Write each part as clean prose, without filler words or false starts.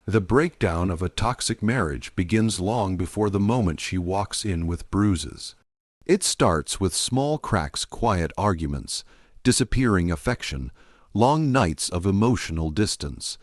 The breakdown of a toxic marriage begins long before the moment she walks in with bruises. It starts with small cracks, quiet arguments, disappearing affection, long nights of emotional distance.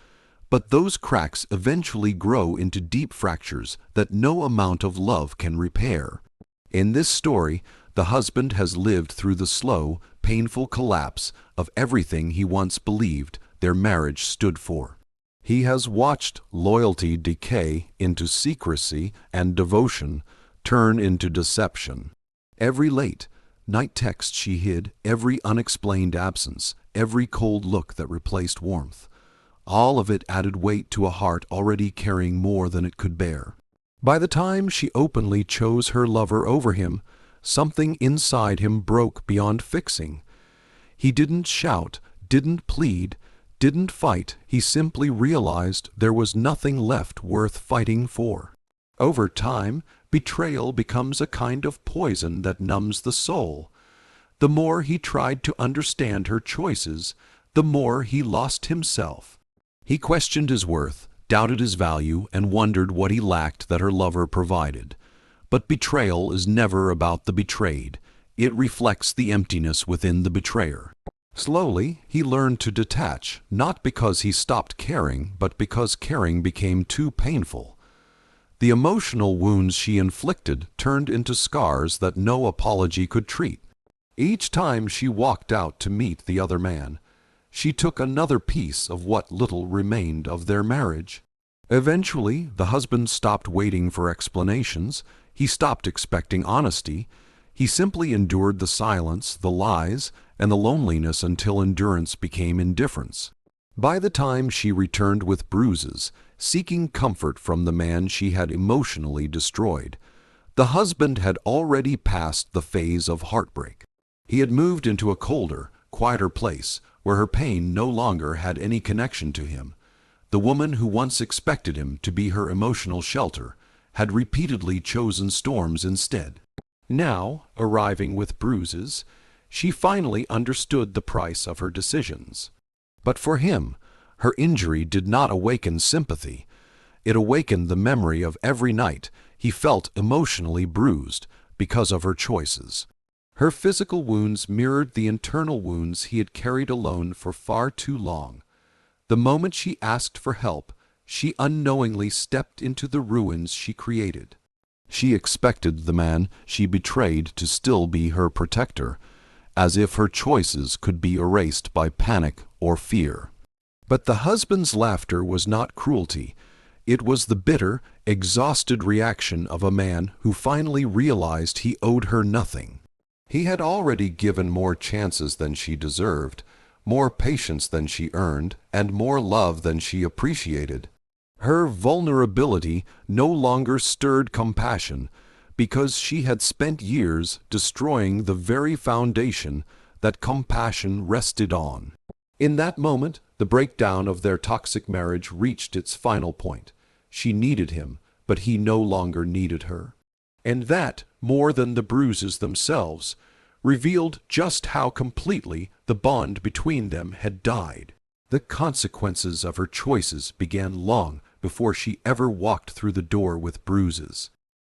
But those cracks eventually grow into deep fractures that no amount of love can repair. In this story, the husband has lived through the slow, painful collapse of everything he once believed their marriage stood for. He has watched loyalty decay into secrecy and devotion turn into deception. Every late night text she hid, every unexplained absence, every cold look that replaced warmth, all of it added weight to a heart already carrying more than it could bear. By the time she openly chose her lover over him, something inside him broke beyond fixing. He didn't shout, didn't plead, didn't fight. He simply realized there was nothing left worth fighting for. Over time, betrayal becomes a kind of poison that numbs the soul. The more he tried to understand her choices, the more he lost himself. He questioned his worth, doubted his value, and wondered what he lacked that her lover provided. But betrayal is never about the betrayed. It reflects the emptiness within the betrayer. Slowly, he learned to detach, not because he stopped caring, but because caring became too painful. The emotional wounds she inflicted turned into scars that no apology could treat. Each time she walked out to meet the other man, she took another piece of what little remained of their marriage. Eventually, the husband stopped waiting for explanations. He stopped expecting honesty. He simply endured the silence, the lies, and the loneliness until endurance became indifference. By the time she returned with bruises, seeking comfort from the man she had emotionally destroyed, the husband had already passed the phase of heartbreak. He had moved into a colder, quieter place where her pain no longer had any connection to him. The woman who once expected him to be her emotional shelter had repeatedly chosen storms instead. Now, arriving with bruises, she finally understood the price of her decisions. But for him, her injury did not awaken sympathy. It awakened the memory of every night he felt emotionally bruised because of her choices. Her physical wounds mirrored the internal wounds he had carried alone for far too long. The moment she asked for help, she unknowingly stepped into the ruins she created. She expected the man she betrayed to still be her protector, as if her choices could be erased by panic or fear. But the husband's laughter was not cruelty. It was the bitter, exhausted reaction of a man who finally realized he owed her nothing. He had already given more chances than she deserved, more patience than she earned, and more love than she appreciated. Her vulnerability no longer stirred compassion because she had spent years destroying the very foundation that compassion rested on. In that moment, the breakdown of their toxic marriage reached its final point. She needed him, but he no longer needed her. And that, more than the bruises themselves, revealed just how completely the bond between them had died. The consequences of her choices began long before she ever walked through the door with bruises.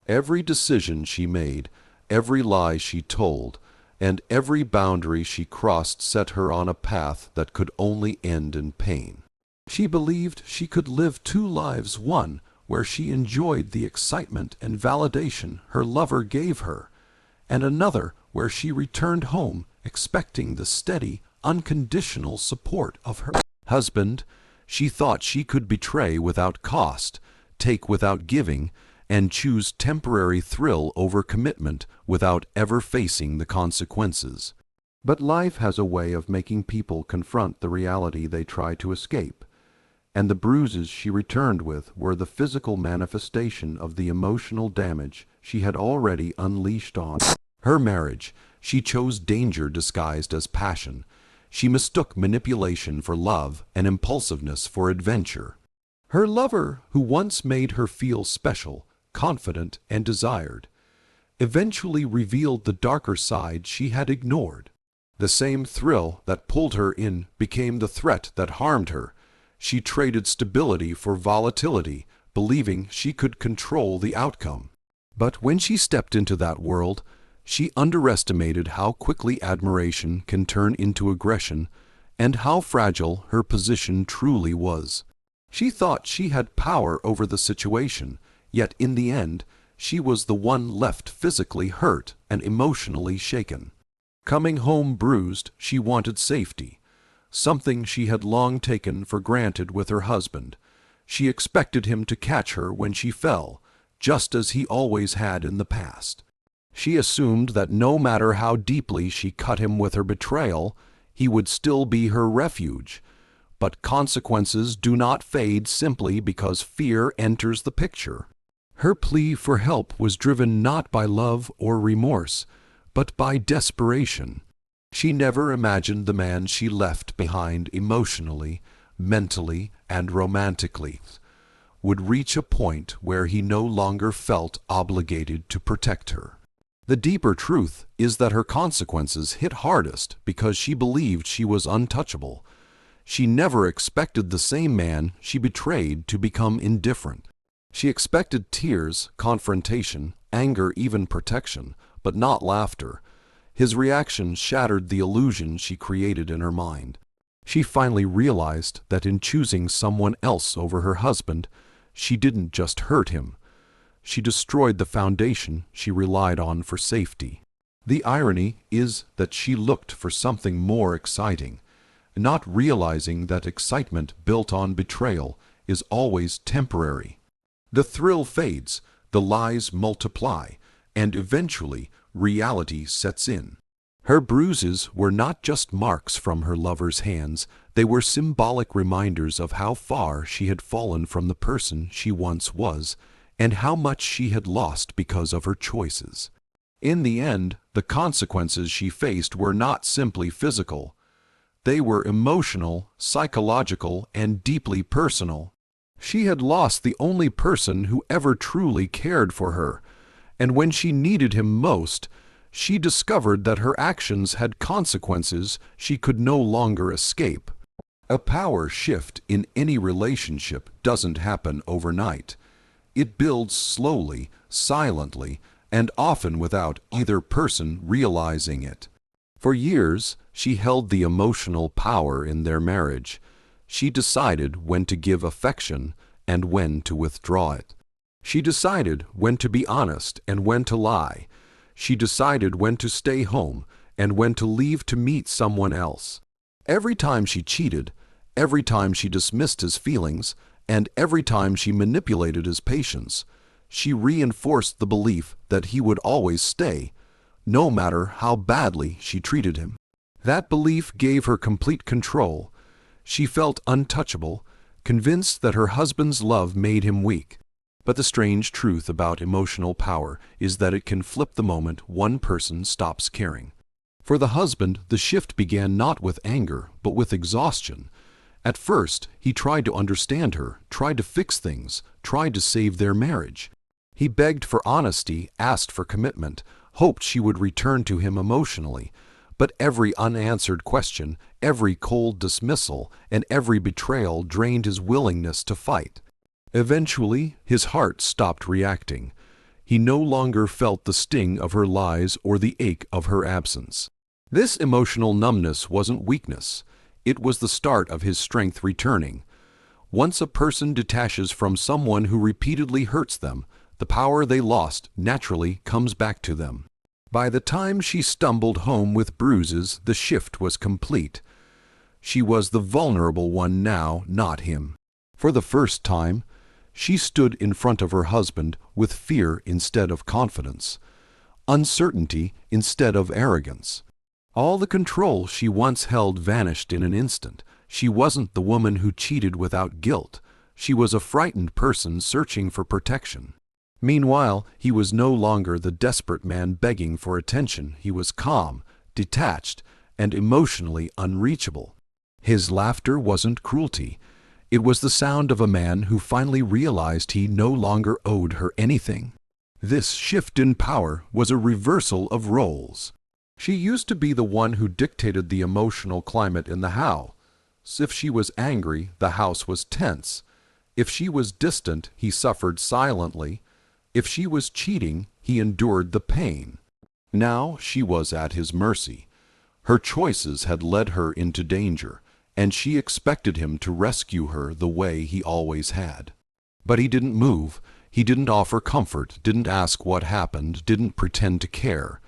Every decision she made, every lie she told, and every boundary she crossed set her on a path that could only end in pain. She believed she could live two lives, one where she enjoyed the excitement and validation her lover gave her, and another where she returned home expecting the steady, unconditional support of her husband. She thought she could betray without cost, take without giving, and choose temporary thrill over commitment without ever facing the consequences. But life has a way of making people confront the reality they try to escape, and the bruises she returned with were the physical manifestation of the emotional damage she had already unleashed on her marriage. She chose danger disguised as passion. She mistook manipulation for love and impulsiveness for adventure. Her lover, who once made her feel special, confident, and desired, eventually revealed the darker side she had ignored. The same thrill that pulled her in became the threat that harmed her. She traded stability for volatility, believing she could control the outcome. But when she stepped into that world, she underestimated how quickly admiration can turn into aggression and how fragile her position truly was. She thought she had power over the situation, yet in the end, she was the one left physically hurt and emotionally shaken. Coming home bruised, she wanted safety, something she had long taken for granted with her husband. She expected him to catch her when she fell, just as he always had in the past. She assumed that no matter how deeply she cut him with her betrayal, he would still be her refuge. But consequences do not fade simply because fear enters the picture. Her plea for help was driven not by love or remorse, but by desperation. She never imagined the man she left behind emotionally, mentally, and romantically would reach a point where he no longer felt obligated to protect her. The deeper truth is that her consequences hit hardest because she believed she was untouchable. She never expected the same man she betrayed to become indifferent. She expected tears, confrontation, anger, even protection, but not laughter. His reaction shattered the illusion she created in her mind. She finally realized that in choosing someone else over her husband, she didn't just hurt him. She destroyed the foundation she relied on for safety. The irony is that she looked for something more exciting, not realizing that excitement built on betrayal is always temporary. The thrill fades, the lies multiply, and eventually reality sets in. Her bruises were not just marks from her lover's hands, they were symbolic reminders of how far she had fallen from the person she once was, and how much she had lost because of her choices. In the end, the consequences she faced were not simply physical. They were emotional, psychological, and deeply personal. She had lost the only person who ever truly cared for her, and when she needed him most, she discovered that her actions had consequences she could no longer escape. A power shift in any relationship doesn't happen overnight. It builds slowly, silently, and often without either person realizing it. For years, she held the emotional power in their marriage. She decided when to give affection and when to withdraw it. She decided when to be honest and when to lie. She decided when to stay home and when to leave to meet someone else. Every time she cheated, every time she dismissed his feelings, and every time she manipulated his patience, she reinforced the belief that he would always stay, no matter how badly she treated him. That belief gave her complete control. She felt untouchable, convinced that her husband's love made him weak. But the strange truth about emotional power is that it can flip the moment one person stops caring. For the husband, the shift began not with anger, but with exhaustion. At first, he tried to understand her, tried to fix things, tried to save their marriage. He begged for honesty, asked for commitment, hoped she would return to him emotionally. But every unanswered question, every cold dismissal, and every betrayal drained his willingness to fight. Eventually, his heart stopped reacting. He no longer felt the sting of her lies or the ache of her absence. This emotional numbness wasn't weakness. It was the start of his strength returning. Once a person detaches from someone who repeatedly hurts them, the power they lost naturally comes back to them. By the time she stumbled home with bruises, the shift was complete. She was the vulnerable one now, not him. For the first time, she stood in front of her husband with fear instead of confidence, uncertainty instead of arrogance. All the control she once held vanished in an instant. She wasn't the woman who cheated without guilt. She was a frightened person searching for protection. Meanwhile, he was no longer the desperate man begging for attention. He was calm, detached, and emotionally unreachable. His laughter wasn't cruelty. It was the sound of a man who finally realized he no longer owed her anything. This shift in power was a reversal of roles. She used to be the one who dictated the emotional climate in the house. If she was angry, the house was tense. If she was distant, he suffered silently. If she was cheating, he endured the pain. Now she was at his mercy. Her choices had led her into danger, and she expected him to rescue her the way he always had. But he didn't move. He didn't offer comfort, didn't ask what happened, didn't pretend to care.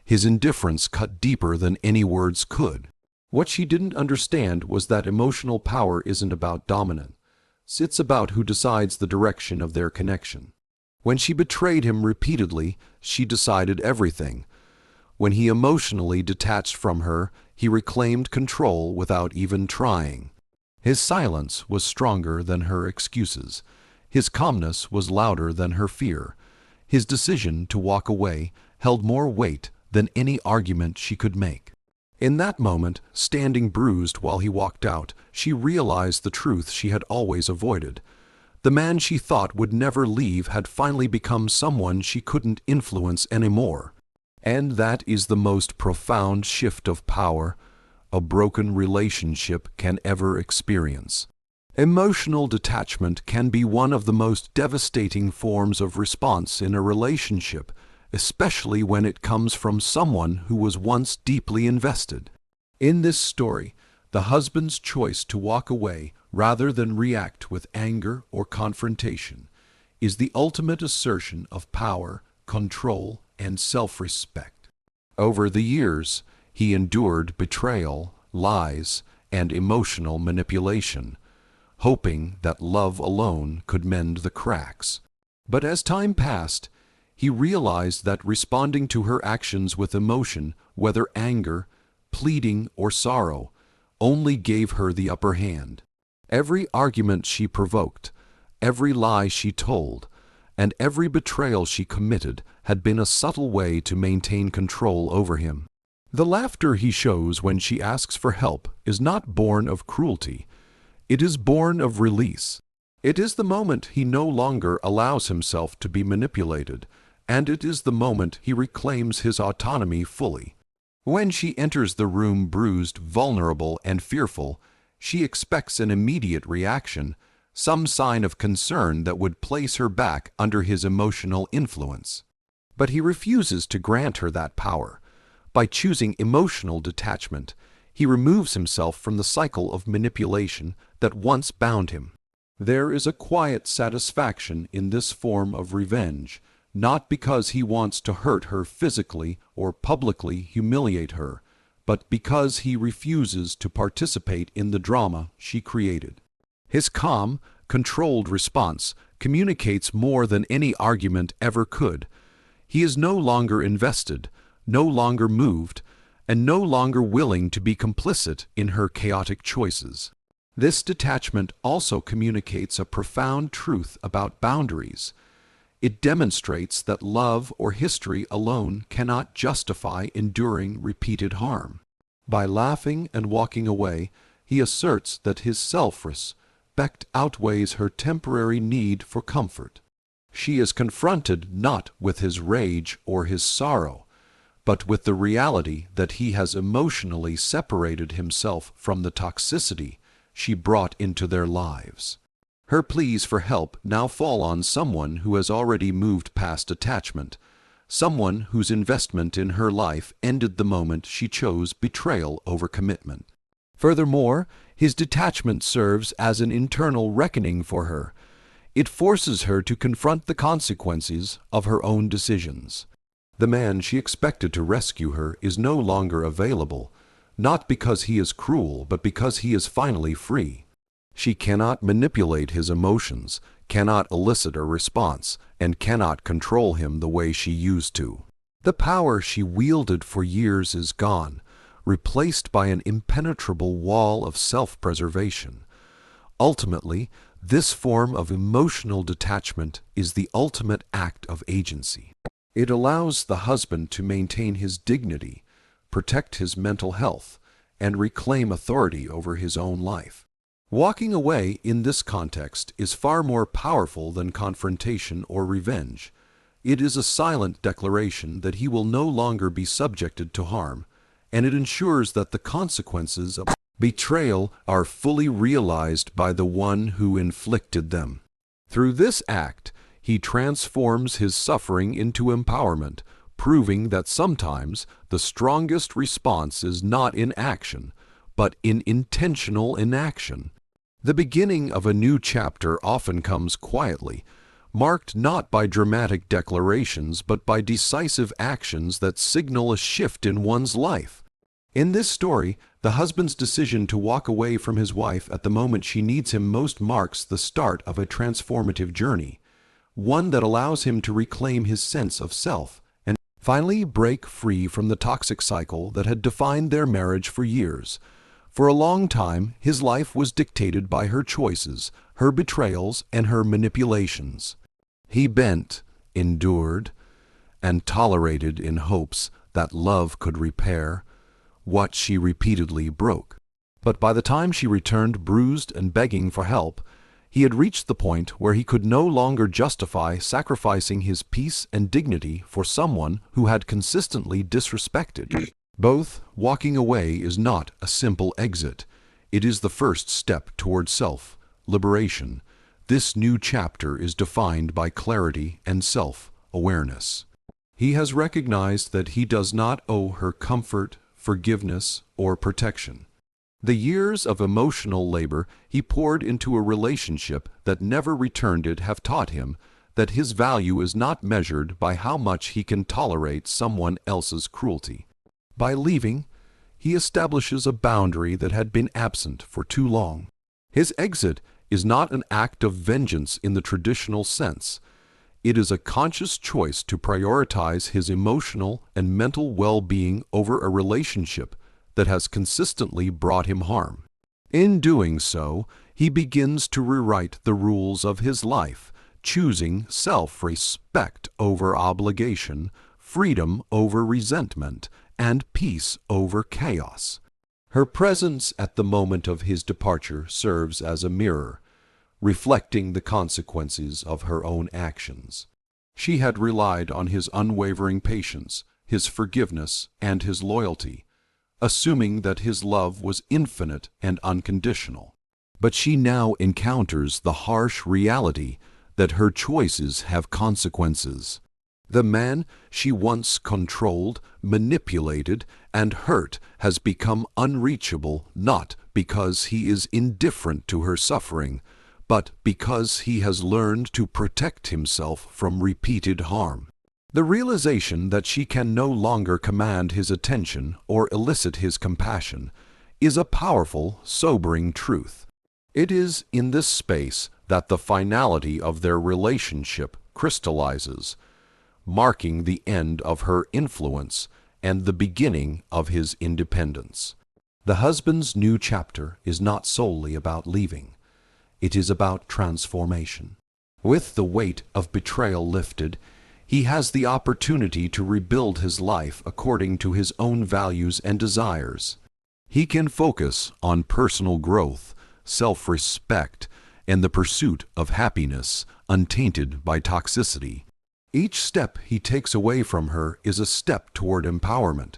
His indifference cut deeper than any words could. What she didn't understand was that emotional power isn't about dominance. It's about who decides the direction of their connection. When she betrayed him repeatedly, she decided everything. When he emotionally detached from her, he reclaimed control without even trying. His silence was stronger than her excuses. His calmness was louder than her fear. His decision to walk away held more weight than any argument she could make. In that moment, standing bruised while he walked out, she realized the truth she had always avoided. The man she thought would never leave had finally become someone she couldn't influence anymore. And that is the most profound shift of power a broken relationship can ever experience. Emotional detachment can be one of the most devastating forms of response in a relationship, especially when it comes from someone who was once deeply invested. In this story, the husband's choice to walk away rather than react with anger or confrontation is the ultimate assertion of power, control, and self-respect. Over the years, he endured betrayal, lies, and emotional manipulation, hoping that love alone could mend the cracks. But as time passed, he realized that responding to her actions with emotion, whether anger, pleading, or sorrow, only gave her the upper hand. Every argument she provoked, every lie she told, and every betrayal she committed had been a subtle way to maintain control over him. The laughter he shows when she asks for help is not born of cruelty. It is born of release. It is the moment he no longer allows himself to be manipulated, and it is the moment he reclaims his autonomy fully. When she enters the room bruised, vulnerable, and fearful, she expects an immediate reaction, some sign of concern that would place her back under his emotional influence. But he refuses to grant her that power. By choosing emotional detachment, he removes himself from the cycle of manipulation that once bound him. There is a quiet satisfaction in this form of revenge, not because he wants to hurt her physically or publicly humiliate her, but because he refuses to participate in the drama she created. His calm, controlled response communicates more than any argument ever could. He is no longer invested, no longer moved, and no longer willing to be complicit in her chaotic choices. This detachment also communicates a profound truth about boundaries. It demonstrates that love or history alone cannot justify enduring repeated harm. By laughing and walking away, he asserts that his self-respect outweighs her temporary need for comfort. She is confronted not with his rage or his sorrow, but with the reality that he has emotionally separated himself from the toxicity she brought into their lives. Her pleas for help now fall on someone who has already moved past attachment, someone whose investment in her life ended the moment she chose betrayal over commitment. Furthermore, his detachment serves as an internal reckoning for her. It forces her to confront the consequences of her own decisions. The man she expected to rescue her is no longer available, not because he is cruel, but because he is finally free. She cannot manipulate his emotions, cannot elicit a response, and cannot control him the way she used to. The power she wielded for years is gone, replaced by an impenetrable wall of self-preservation. Ultimately, this form of emotional detachment is the ultimate act of agency. It allows the husband to maintain his dignity, protect his mental health, and reclaim authority over his own life. Walking away in this context is far more powerful than confrontation or revenge. It is a silent declaration that he will no longer be subjected to harm, and it ensures that the consequences of betrayal are fully realized by the one who inflicted them. Through this act, he transforms his suffering into empowerment, proving that sometimes the strongest response is not in action, but in intentional inaction. The beginning of a new chapter often comes quietly, marked not by dramatic declarations but by decisive actions that signal a shift in one's life. In this story, the husband's decision to walk away from his wife at the moment she needs him most marks the start of a transformative journey, one that allows him to reclaim his sense of self and finally break free from the toxic cycle that had defined their marriage for years. For a long time, his life was dictated by her choices, her betrayals, and her manipulations. He bent, endured, and tolerated in hopes that love could repair what she repeatedly broke. But by the time she returned bruised and begging for help, he had reached the point where he could no longer justify sacrificing his peace and dignity for someone who had consistently disrespected. Both walking away is not a simple exit. It is the first step toward self-liberation. This new chapter is defined by clarity and self-awareness. He has recognized that he does not owe her comfort, forgiveness, or protection. The years of emotional labor he poured into a relationship that never returned it have taught him that his value is not measured by how much he can tolerate someone else's cruelty. By leaving, he establishes a boundary that had been absent for too long. His exit is not an act of vengeance in the traditional sense. It is a conscious choice to prioritize his emotional and mental well-being over a relationship that has consistently brought him harm. In doing so, he begins to rewrite the rules of his life, choosing self-respect over obligation, freedom over resentment, and peace over chaos. Her presence at the moment of his departure serves as a mirror, reflecting the consequences of her own actions. She had relied on his unwavering patience, his forgiveness, and his loyalty, assuming that his love was infinite and unconditional. But she now encounters the harsh reality that her choices have consequences. The man she once controlled, manipulated, and hurt has become unreachable not because he is indifferent to her suffering, but because he has learned to protect himself from repeated harm. The realization that she can no longer command his attention or elicit his compassion is a powerful, sobering truth. It is in this space that the finality of their relationship crystallizes, marking the end of her influence and the beginning of his independence. The husband's new chapter is not solely about leaving. It is about transformation. With the weight of betrayal lifted, he has the opportunity to rebuild his life according to his own values and desires. He can focus on personal growth, self-respect, and the pursuit of happiness untainted by toxicity. Each step he takes away from her is a step toward empowerment,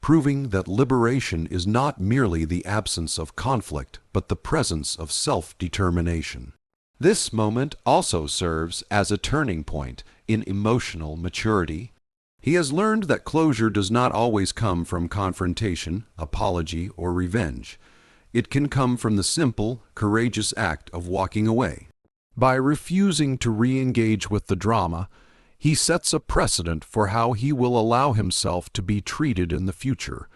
proving that liberation is not merely the absence of conflict, but the presence of self-determination. This moment also serves as a turning point in emotional maturity. He has learned that closure does not always come from confrontation, apology, or revenge. It can come from the simple, courageous act of walking away. By refusing to re-engage with the drama, he sets a precedent for how he will allow himself to be treated in the future,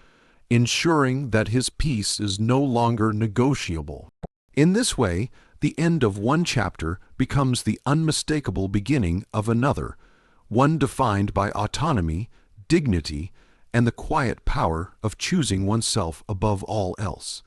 ensuring that his peace is no longer negotiable. In this way, the end of one chapter becomes the unmistakable beginning of another, one defined by autonomy, dignity, and the quiet power of choosing oneself above all else.